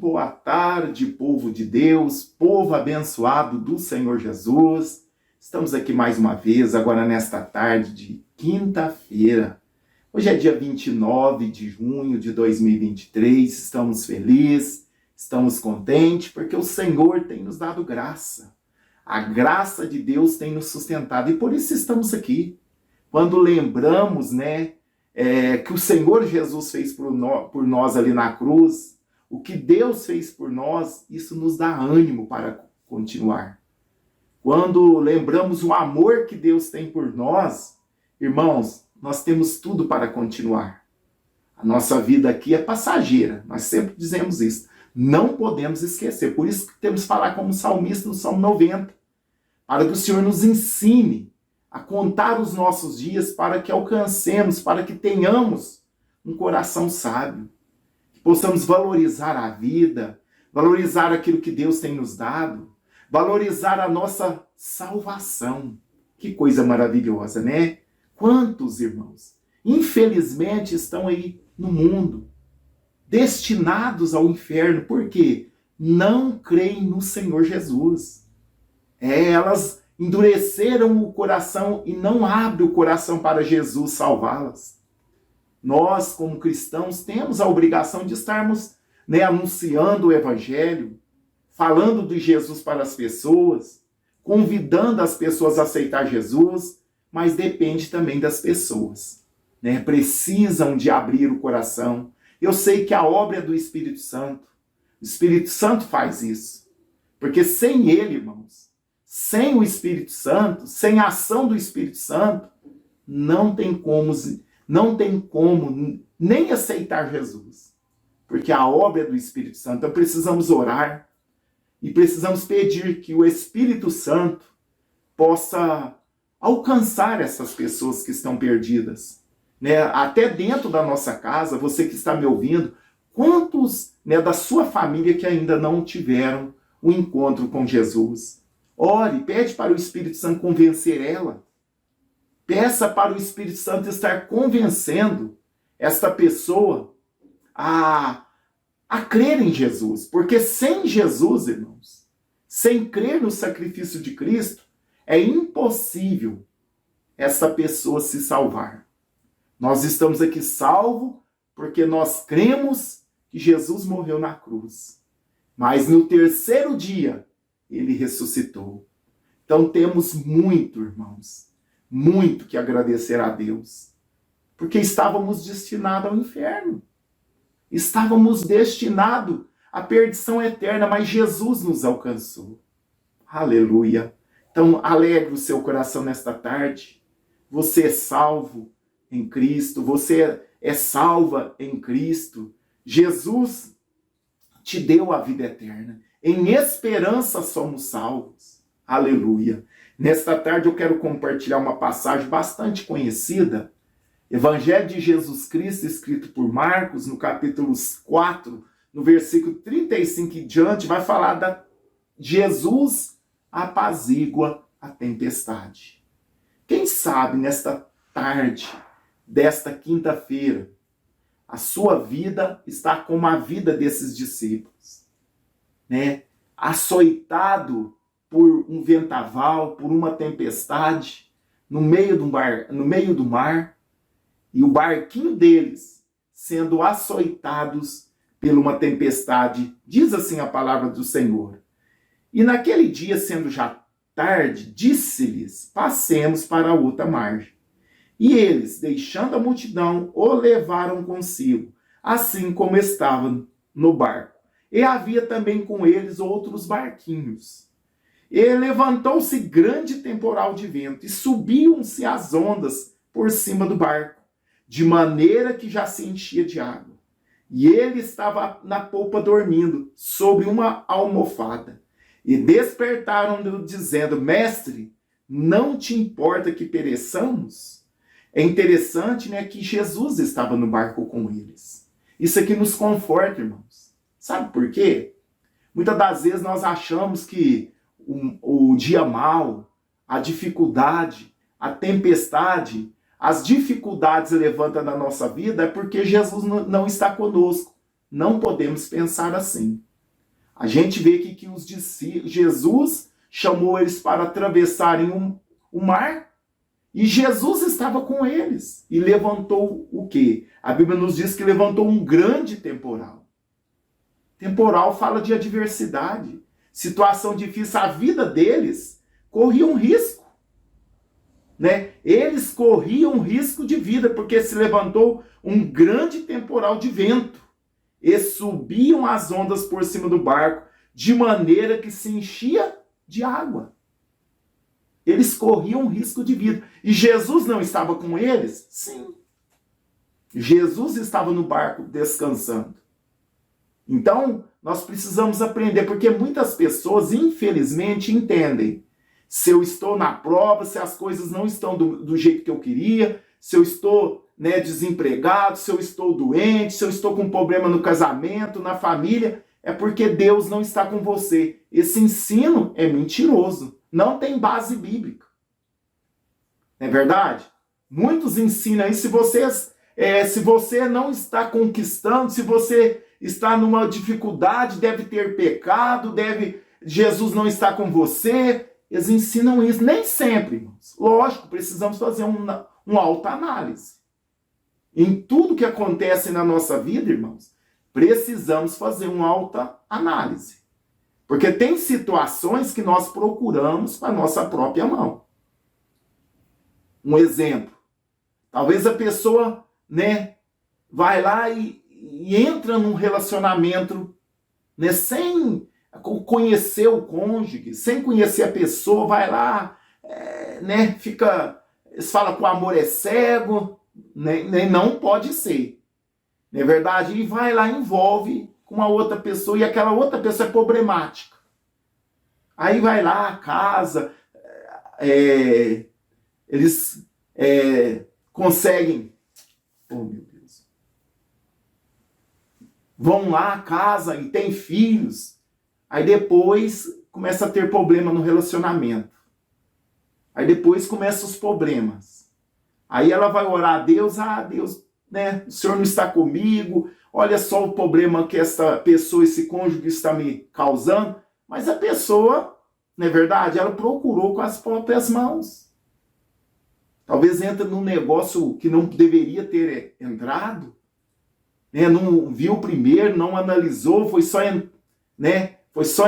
boa tarde, povo de Deus, povo abençoado do Senhor Jesus. Estamos aqui mais uma vez, agora nesta tarde de quinta-feira. Hoje é dia 29 de junho de 2023, estamos felizes, estamos contentes, porque o Senhor tem nos dado graça. A graça de Deus tem nos sustentado e por isso estamos aqui. Quando lembramos, que o Senhor Jesus fez por nós ali na cruz, o que Deus fez por nós, isso nos dá ânimo para continuar. Quando lembramos o amor que Deus tem por nós, irmãos, nós temos tudo para continuar. A nossa vida aqui é passageira, nós sempre dizemos isso. Não podemos esquecer, por isso que temos que falar como salmista no Salmo 90, para que o Senhor nos ensine a contar os nossos dias para que alcancemos, para que tenhamos um coração sábio, que possamos valorizar a vida, valorizar aquilo que Deus tem nos dado, valorizar a nossa salvação. Que coisa maravilhosa, né? Quantos irmãos, infelizmente, estão aí no mundo, destinados ao inferno, porque não creem no Senhor Jesus. Elas endureceram o coração e não abrem o coração para Jesus salvá-las. Nós, como cristãos, temos a obrigação de estarmos anunciando o Evangelho, falando de Jesus para as pessoas, convidando as pessoas a aceitar Jesus, mas depende também das pessoas. Precisam de abrir o coração. Eu sei que a obra é do Espírito Santo. O Espírito Santo faz isso. Porque sem ele, irmãos, sem o Espírito Santo, sem a ação do Espírito Santo, não tem como nem aceitar Jesus. Porque a obra é do Espírito Santo. Então precisamos orar e precisamos pedir que o Espírito Santo possa alcançar essas pessoas que estão perdidas. Até dentro da nossa casa, você que está me ouvindo, quantos da sua família que ainda não tiveram o encontro com Jesus? Ore, pede para o Espírito Santo convencer ela. Peça para o Espírito Santo estar convencendo esta pessoa a crer em Jesus. Porque sem Jesus, irmãos, sem crer no sacrifício de Cristo, é impossível essa pessoa se salvar. Nós estamos aqui salvos porque nós cremos que Jesus morreu na cruz. Mas no terceiro dia, ele ressuscitou. Então temos muito, irmãos, muito que agradecer a Deus. Porque estávamos destinados ao inferno. Estávamos destinados à perdição eterna, mas Jesus nos alcançou. Aleluia. Então alegre o seu coração nesta tarde. Você é salvo em Cristo. Você é salva em Cristo. Jesus te deu a vida eterna. Em esperança somos salvos. Aleluia. Nesta tarde eu quero compartilhar uma passagem bastante conhecida. Evangelho de Jesus Cristo, escrito por Marcos, no capítulo 4, no versículo 35 em diante, vai falar da Jesus apazigua a tempestade. Quem sabe nesta tarde, desta quinta-feira, a sua vida está como a vida desses discípulos. Açoitado por um vendaval, por uma tempestade, no meio do mar, e o barquinho deles sendo açoitados por uma tempestade, diz assim a palavra do Senhor. E naquele dia, sendo já tarde, disse-lhes: passemos para a outra margem. E eles, deixando a multidão, o levaram consigo, assim como estavam no barco. E havia também com eles outros barquinhos. E levantou-se grande temporal de vento, e subiam-se as ondas por cima do barco, de maneira que já se enchia de água. E ele estava na polpa dormindo, sobre uma almofada. E despertaram-no, dizendo: Mestre, não te importa que pereçamos? É interessante, que Jesus estava no barco com eles. Isso aqui nos conforta, irmãos. Sabe por quê? Muitas das vezes nós achamos que o dia mau, a dificuldade, a tempestade, as dificuldades levantam na nossa vida é porque Jesus não está conosco. Não podemos pensar assim. A gente vê que Jesus chamou eles para atravessarem o mar, e Jesus estava com eles e levantou o quê? A Bíblia nos diz que levantou um grande temporal. Temporal fala de adversidade, situação difícil. A vida deles corria um risco, né? Eles corriam risco de vida, porque se levantou um grande temporal de vento e subiam as ondas por cima do barco, de maneira que se enchia de água. Eles corriam risco de vida. E Jesus não estava com eles? Sim. Jesus estava no barco descansando. Então, nós precisamos aprender, porque muitas pessoas, infelizmente, entendem. Se eu estou na prova, se as coisas não estão do jeito que eu queria, se eu estou, né, desempregado, se eu estou doente, se eu estou com problema no casamento, na família, é porque Deus não está com você. Esse ensino é mentiroso. Não tem base bíblica. Não é verdade? Muitos ensinam aí, se você não está conquistando, se você está numa dificuldade, deve ter pecado, Jesus não está com você. Eles ensinam isso. Nem sempre, irmãos. Lógico, precisamos fazer uma autoanálise. Em tudo que acontece na nossa vida, irmãos, precisamos fazer uma autoanálise. Porque tem situações que nós procuramos com a nossa própria mão. Um exemplo. Talvez a pessoa, né, vai lá e entra num relacionamento, né, sem conhecer o cônjuge, sem conhecer a pessoa, vai lá, né, eles falam que o amor é cego, né, não pode ser. Não é verdade? E vai lá, envolve com uma outra pessoa, e aquela outra pessoa é problemática. Aí vai lá, casa, eles conseguem, oh meu Deus, vão lá, casa e tem filhos, aí depois começa a ter problema no relacionamento, aí depois começam os problemas, aí ela vai orar a Deus, Deus, né, o Senhor não está comigo, olha só o problema que essa pessoa, esse cônjuge está me causando. Mas a pessoa, não é verdade? Ela procurou com as próprias mãos. Talvez entre num negócio que não deveria ter entrado, né? Não viu primeiro, não analisou, foi só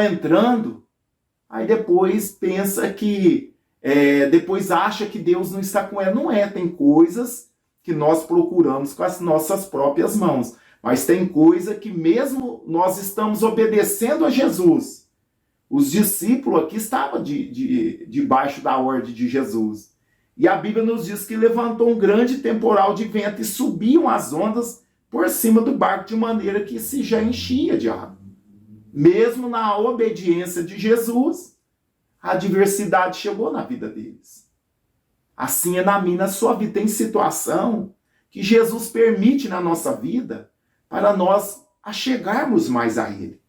entrando. Aí depois pensa que, depois acha que Deus não está com ela. Não é, tem coisas que nós procuramos com as nossas próprias mãos. Mas tem coisa que mesmo nós estamos obedecendo a Jesus. Os discípulos aqui estavam debaixo da ordem de Jesus. E a Bíblia nos diz que levantou um grande temporal de vento e subiam as ondas por cima do barco de maneira que se já enchia de água. Mesmo na obediência de Jesus, a adversidade chegou na vida deles. Assim é na minha, na sua vida. Tem situação que Jesus permite na nossa vida para nós achegarmos mais a Ele.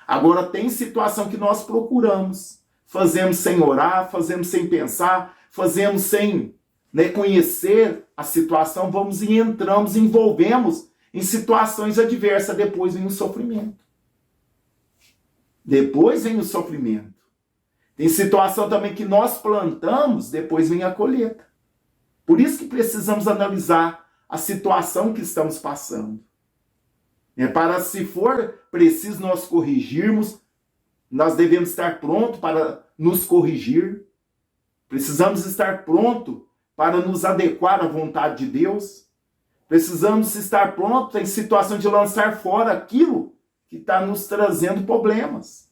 Agora tem situação que nós procuramos. Fazemos sem orar, fazemos sem pensar, fazemos sem, né, conhecer a situação, vamos e entramos, envolvemos em situações adversas, depois vem o sofrimento. Depois vem o sofrimento. Tem situação também que nós plantamos, depois vem a colheita. Por isso que precisamos analisar a situação que estamos passando. Para, se for preciso nós corrigirmos, nós devemos estar prontos para nos corrigir. Precisamos estar prontos para nos adequar à vontade de Deus. Precisamos estar prontos em situação de lançar fora aquilo que está nos trazendo problemas.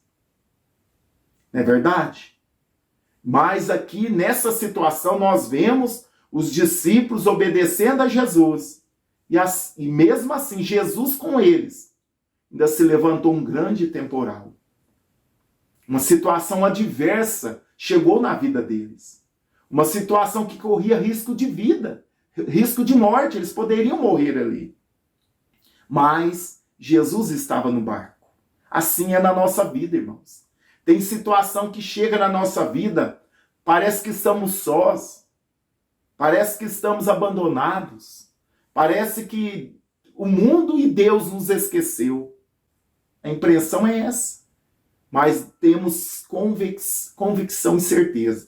Não é verdade? Mas aqui, nessa situação, nós vemos os discípulos obedecendo a Jesus. E mesmo assim, Jesus com eles, ainda se levantou um grande temporal. Uma situação adversa chegou na vida deles. Uma situação que corria risco de vida, risco de morte, eles poderiam morrer ali. Mas Jesus estava no barco. Assim é na nossa vida, irmãos. Tem situação que chega na nossa vida, parece que estamos sós, parece que estamos abandonados. Parece que o mundo e Deus nos esqueceu. A impressão é essa. mas temos convicção e certeza.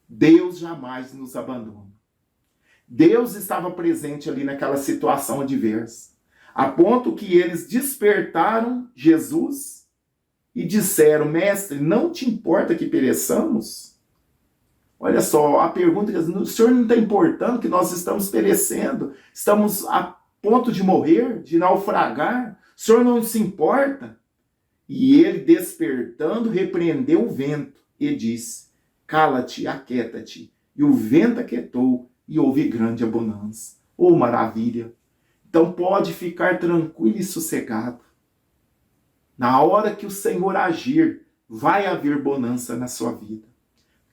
Deus jamais nos abandona. Deus estava presente ali naquela situação adversa, a ponto que eles despertaram Jesus e disseram: mestre, não te importa que pereçamos? Olha só, a pergunta é: o senhor não está importando que nós estamos perecendo? Estamos a ponto de morrer, de naufragar? O senhor não se importa? E ele, despertando, repreendeu o vento e disse: cala-te, aquieta-te. E o vento aquietou e houve grande bonança. Oh, maravilha! Então pode ficar tranquilo e sossegado. Na hora que o Senhor agir, vai haver bonança na sua vida.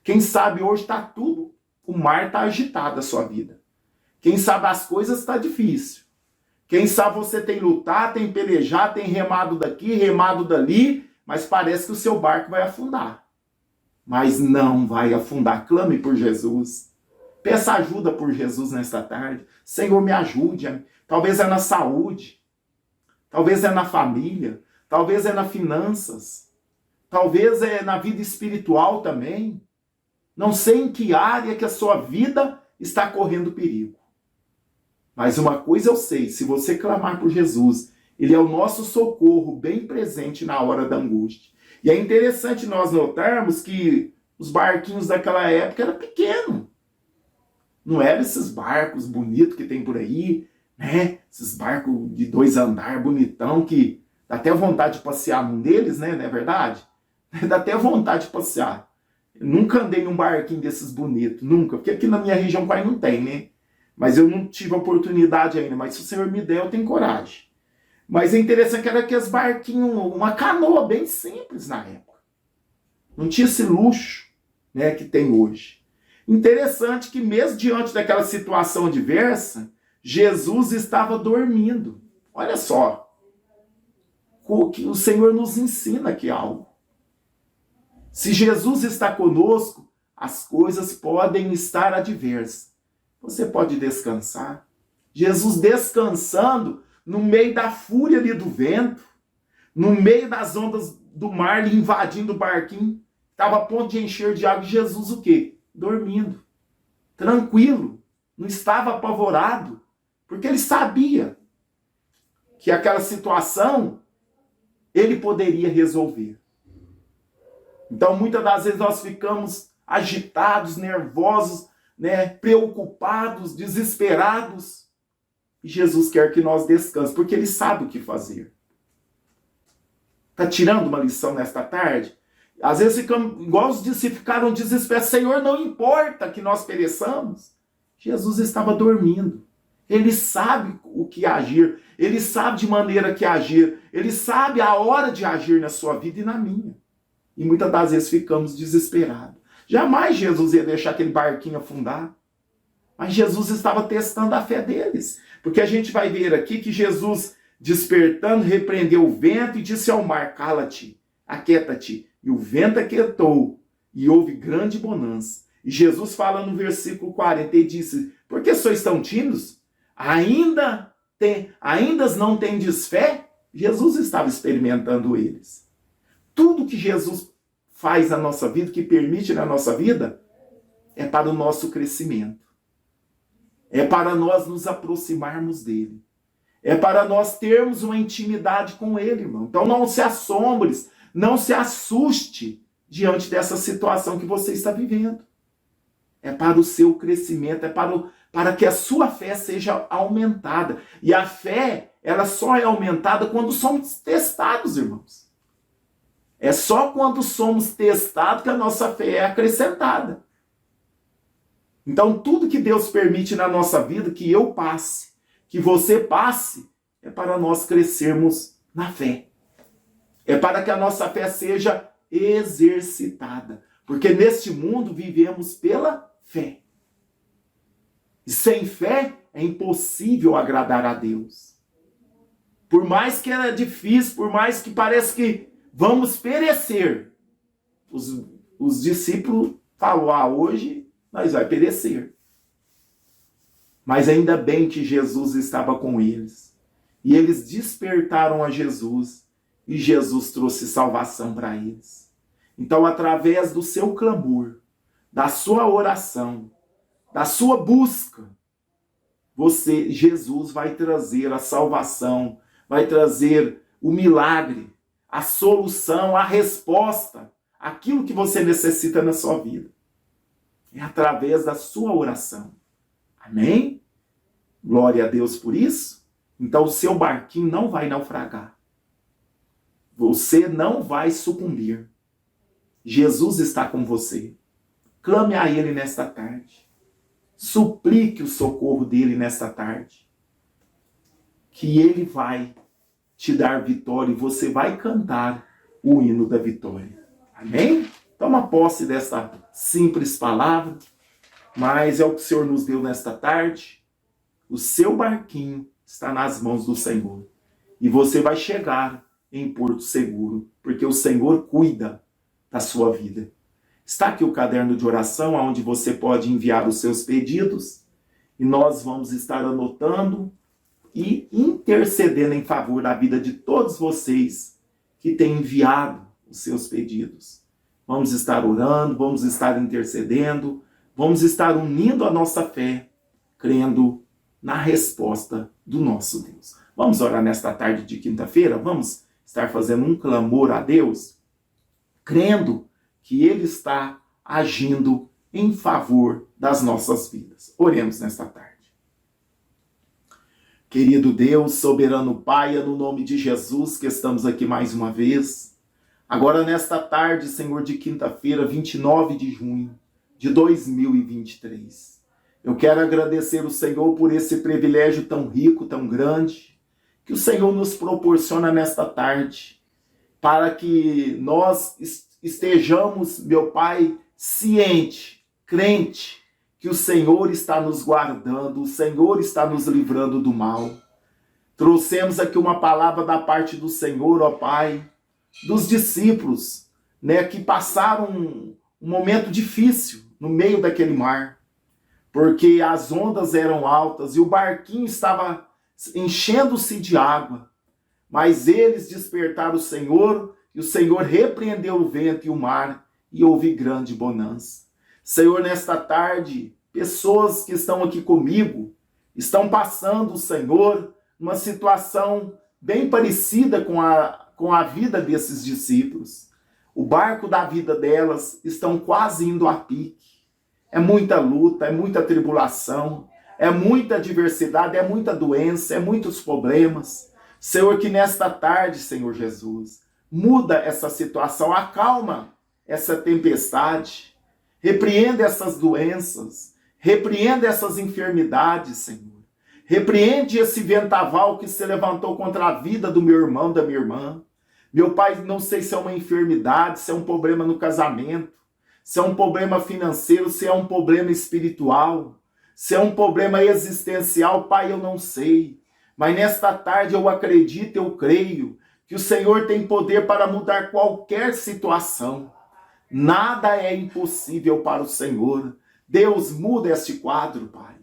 Quem sabe hoje está tudo, o mar está agitado a sua vida. Quem sabe as coisas está difícil. Quem sabe você tem lutado, tem pelejado, tem remado daqui, remado dali, mas parece que o seu barco vai afundar. Mas não vai afundar. Clame por Jesus. Peça ajuda por Jesus nesta tarde. Senhor, me ajude. Talvez é na saúde. Talvez é na família. Talvez é nas finanças. Talvez é na vida espiritual também. Não sei em que área que a sua vida está correndo perigo. Mas uma coisa eu sei, se você clamar por Jesus, Ele é o nosso socorro bem presente na hora da angústia. E é interessante nós notarmos que os barquinhos daquela época eram pequenos. Não eram esses barcos bonitos que tem por aí, né? Esses barcos de 2 andares, bonitão, que dá até vontade de passear num deles, né? Não é verdade? Dá até vontade de passear. Eu nunca andei num barquinho desses bonitos, nunca. Porque aqui na minha região quase não tem, né? Mas eu não tive a oportunidade ainda. Mas se o Senhor me der, eu tenho coragem. Mas é interessante que era aqueles barquinhos, uma canoa bem simples na época. Não tinha esse luxo, né, que tem hoje. Interessante que mesmo diante daquela situação adversa, Jesus estava dormindo. Olha só. Que o Senhor nos ensina aqui algo. Se Jesus está conosco, as coisas podem estar adversas. Você pode descansar. Jesus descansando no meio da fúria ali do vento, no meio das ondas do mar ali invadindo o barquinho, estava a ponto de encher de água. Jesus o quê? Dormindo. Tranquilo. Não estava apavorado. Porque ele sabia que aquela situação ele poderia resolver. Então, muitas das vezes nós ficamos agitados, nervosos, né, preocupados, desesperados. E Jesus quer que nós descansemos, porque Ele sabe o que fazer. Está tirando uma lição nesta tarde? Às vezes ficamos, igual os discípulos ficaram desesperados. Senhor, não importa que nós pereçamos. Jesus estava dormindo. Ele sabe o que agir. Ele sabe de maneira que agir. Ele sabe a hora de agir na sua vida e na minha. E muitas das vezes ficamos desesperados. Jamais Jesus ia deixar aquele barquinho afundar. Mas Jesus estava testando a fé deles. Porque a gente vai ver aqui que Jesus, despertando, repreendeu o vento e disse ao mar: cala-te, aquieta-te. E o vento aquietou e houve grande bonança. E Jesus fala no versículo 40 e disse: por que sois tão tímidos? Ainda não tendes fé? Jesus estava experimentando eles. Tudo que Jesus faz na nossa vida, que permite na nossa vida, é para o nosso crescimento. É para nós nos aproximarmos dele. É para nós termos uma intimidade com ele, irmão. Então não se assombre, não se assuste diante dessa situação que você está vivendo. É para o seu crescimento, é para que a sua fé seja aumentada. E a fé, ela só é aumentada quando somos testados, irmãos. É só quando somos testados que a nossa fé é acrescentada. Então, tudo que Deus permite na nossa vida, que eu passe, que você passe, é para nós crescermos na fé. É para que a nossa fé seja exercitada. Porque neste mundo vivemos pela fé. E sem fé é impossível agradar a Deus. Por mais que é difícil, por mais que pareça que vamos perecer, os discípulos falaram: hoje nós vamos perecer. Mas ainda bem que Jesus estava com eles. E eles despertaram a Jesus e Jesus trouxe salvação para eles. Então, através do seu clamor, da sua oração, da sua busca, Jesus vai trazer a salvação, vai trazer o milagre, a solução, a resposta, aquilo que você necessita na sua vida. É através da sua oração. Amém? Glória a Deus por isso. Então o seu barquinho não vai naufragar. Você não vai sucumbir. Jesus está com você. Clame a Ele nesta tarde. Suplique o socorro dele nesta tarde. Que Ele vai te dar vitória e você vai cantar o hino da vitória. Amém? Toma posse dessa simples palavra, mas é o que o Senhor nos deu nesta tarde. O seu barquinho está nas mãos do Senhor. E você vai chegar em porto seguro, porque o Senhor cuida da sua vida. Está aqui o caderno de oração, onde você pode enviar os seus pedidos, e nós vamos estar anotando e intercedendo em favor da vida de todos vocês que têm enviado os seus pedidos. Vamos estar orando, vamos estar intercedendo, vamos estar unindo a nossa fé, crendo na resposta do nosso Deus. Vamos orar nesta tarde de quinta-feira? Vamos estar fazendo um clamor a Deus, crendo que Ele está agindo em favor das nossas vidas. Oremos nesta tarde. Querido Deus, soberano Pai, é no nome de Jesus que estamos aqui mais uma vez. Agora nesta tarde, Senhor, de quinta-feira, 29 de junho de 2023. Eu quero agradecer o Senhor por esse privilégio tão rico, tão grande, que o Senhor nos proporciona nesta tarde, para que nós estejamos, meu Pai, ciente, crente, que o Senhor está nos guardando, o Senhor está nos livrando do mal. Trouxemos aqui uma palavra da parte do Senhor, ó Pai, dos discípulos, que passaram um momento difícil no meio daquele mar, porque as ondas eram altas e o barquinho estava enchendo-se de água, mas eles despertaram o Senhor e o Senhor repreendeu o vento e o mar e houve grande bonança. Senhor, nesta tarde, pessoas que estão aqui comigo estão passando, Senhor, uma situação bem parecida com a vida desses discípulos. O barco da vida delas estão quase indo a pique. É muita luta, é muita tribulação, é muita adversidade, é muita doença, é muitos problemas. Senhor, que nesta tarde, Senhor Jesus, muda essa situação, acalma essa tempestade, repreenda essas doenças, repreenda essas enfermidades, Senhor. Repreende esse vendaval que se levantou contra a vida do meu irmão, da minha irmã. Meu Pai, não sei se é uma enfermidade, se é um problema no casamento, se é um problema financeiro, se é um problema espiritual, se é um problema existencial, Pai, eu não sei. Mas nesta tarde eu acredito, eu creio, que o Senhor tem poder para mudar qualquer situação. Nada é impossível para o Senhor. Deus, muda este quadro, Pai.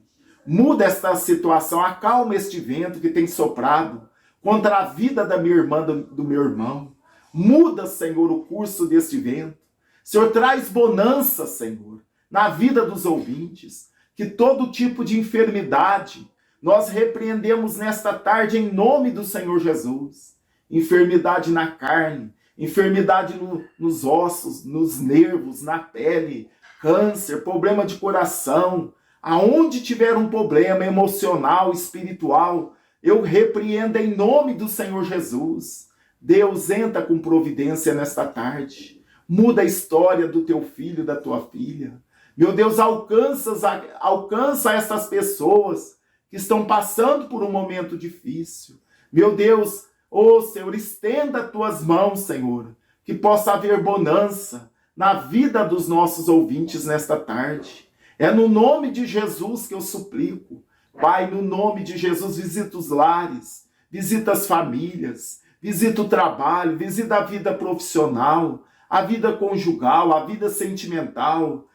Muda esta situação, acalma este vento que tem soprado contra a vida da minha irmã, do meu irmão. Muda, Senhor, o curso deste vento. Senhor, traz bonança, Senhor, na vida dos ouvintes. Que todo tipo de enfermidade nós repreendemos nesta tarde em nome do Senhor Jesus. Enfermidade na carne, enfermidade nos ossos, nos nervos, na pele, câncer, problema de coração. Aonde tiver um problema emocional, espiritual, eu repreendo em nome do Senhor Jesus. Deus, entra com providência nesta tarde. Muda a história do teu filho, da tua filha. Meu Deus, alcança essas pessoas que estão passando por um momento difícil. Meu Deus, Senhor, estenda as tuas mãos, Senhor, que possa haver bonança na vida dos nossos ouvintes nesta tarde. É no nome de Jesus que eu suplico. Pai, no nome de Jesus, visita os lares, visita as famílias, visita o trabalho, visita a vida profissional, a vida conjugal, a vida sentimental.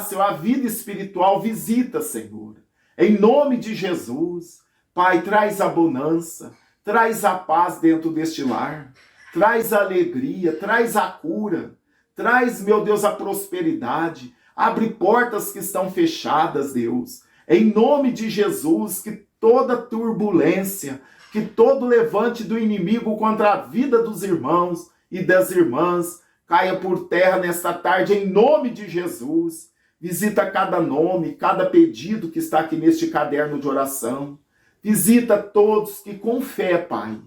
Senhor, a vida espiritual, visita, Senhor. Em nome de Jesus, Pai, traz a bonança, traz a paz dentro deste lar, traz a alegria, traz a cura, traz, meu Deus, a prosperidade, abre portas que estão fechadas, Deus. Em nome de Jesus, que toda turbulência, que todo levante do inimigo contra a vida dos irmãos e das irmãs caia por terra nesta tarde, em nome de Jesus. Visita cada nome, cada pedido que está aqui neste caderno de oração. Visita todos que com fé, Pai,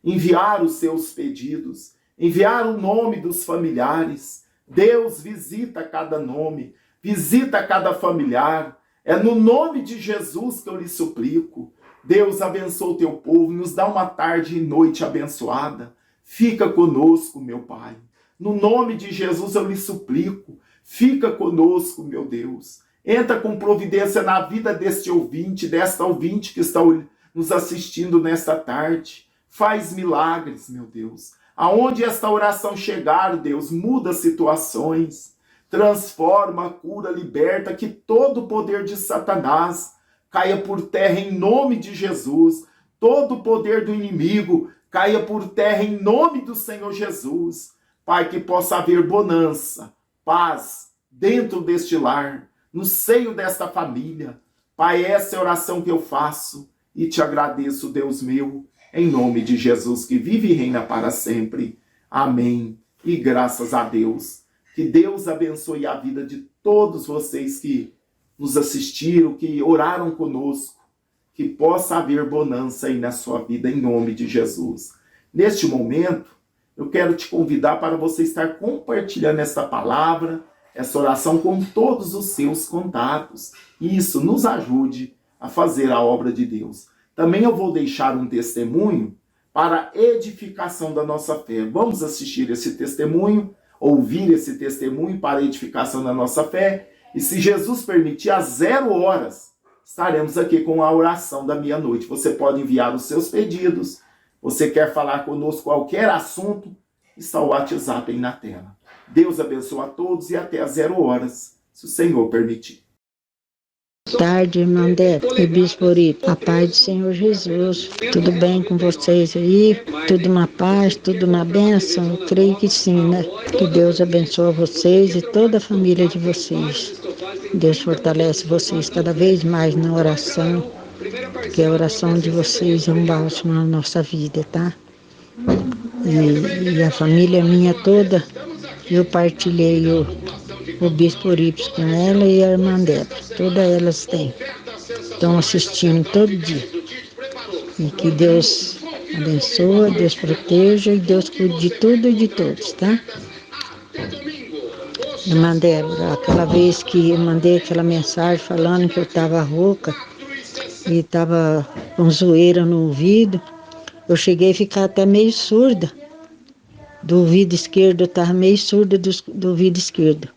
enviaram os seus pedidos, enviaram o nome dos familiares. Deus, visita cada nome, visita cada familiar. É no nome de Jesus que eu lhe suplico. Deus, abençoa o teu povo, nos dá uma tarde e noite abençoada. Fica conosco, meu Pai. No nome de Jesus eu lhe suplico. Fica conosco, meu Deus. Entra com providência na vida deste ouvinte, desta ouvinte que está nos assistindo nesta tarde. Faz milagres, meu Deus. Aonde esta oração chegar, Deus, muda situações. Transforma, cura, liberta, que todo o poder de Satanás caia por terra em nome de Jesus. Todo o poder do inimigo caia por terra em nome do Senhor Jesus. Pai, que possa haver bonança, paz dentro deste lar, no seio desta família. Pai, essa é a oração que eu faço e te agradeço, Deus meu, em nome de Jesus, que vive e reina para sempre. Amém. E graças a Deus. Que Deus abençoe a vida de todos vocês que nos assistiram, que oraram conosco. Que possa haver bonança aí na sua vida, em nome de Jesus. Neste momento, eu quero te convidar para você estar compartilhando essa palavra, essa oração com todos os seus contatos. Isso nos ajude a fazer a obra de Deus. Também eu vou deixar um testemunho para a edificação da nossa fé. Vamos assistir esse testemunho, ouvir esse testemunho para a edificação da nossa fé. E se Jesus permitir, às 0 horas, estaremos aqui com a oração da meia-noite. Você pode enviar os seus pedidos. Você quer falar conosco qualquer assunto, está o WhatsApp aí na tela. Deus abençoe a todos e até às 0 horas, se o Senhor permitir. Boa tarde, irmã Débora e Bispo Oripe. A paz do Senhor Jesus. Tudo bem com vocês aí? Tudo na paz, tudo na bênção? Eu creio que sim, né? Que Deus abençoe vocês e toda a família de vocês. Deus fortalece vocês cada vez mais na oração, porque a oração de vocês é um bálsamo na nossa vida, tá? E a família minha toda, eu partilhei o Bispo Oripe com ela e a irmã Débora. Todas elas estão assistindo todo dia. E que Deus abençoe, Deus proteja e Deus cuide de tudo e de todos, tá? Irmã Débora, aquela vez que eu mandei aquela mensagem falando que eu estava rouca e estava com zoeira no ouvido, eu cheguei a ficar até meio surda. Do ouvido esquerdo, eu estava meio surda do ouvido esquerdo.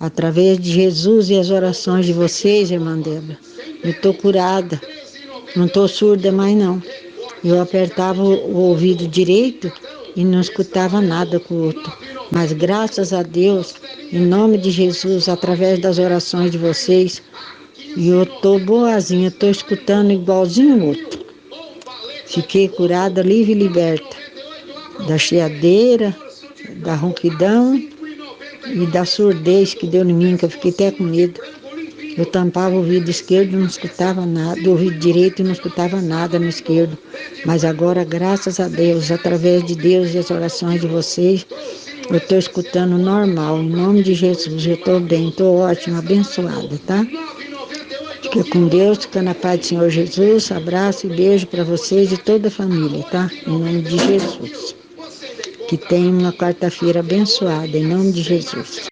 Através de Jesus e as orações de vocês, irmã Débora, eu estou curada. Não estou surda mais, não. Eu apertava o ouvido direito e não escutava nada com o outro. Mas graças a Deus, em nome de Jesus, através das orações de vocês, eu estou boazinha, estou escutando igualzinho o outro. Fiquei curada, livre e liberta da chiadeira, da ronquidão e da surdez que deu em mim, que eu fiquei até com medo. Eu tampava o ouvido esquerdo e não escutava nada, do ouvido direito e não escutava nada no esquerdo. Mas agora, graças a Deus, através de Deus e as orações de vocês, eu estou escutando normal, em nome de Jesus. Eu estou bem, estou ótima, abençoada, tá? Fica com Deus, fica na paz do Senhor Jesus. Abraço e beijo para vocês e toda a família, tá? Em nome de Jesus. Que tenham uma quarta-feira abençoada, em nome de Jesus.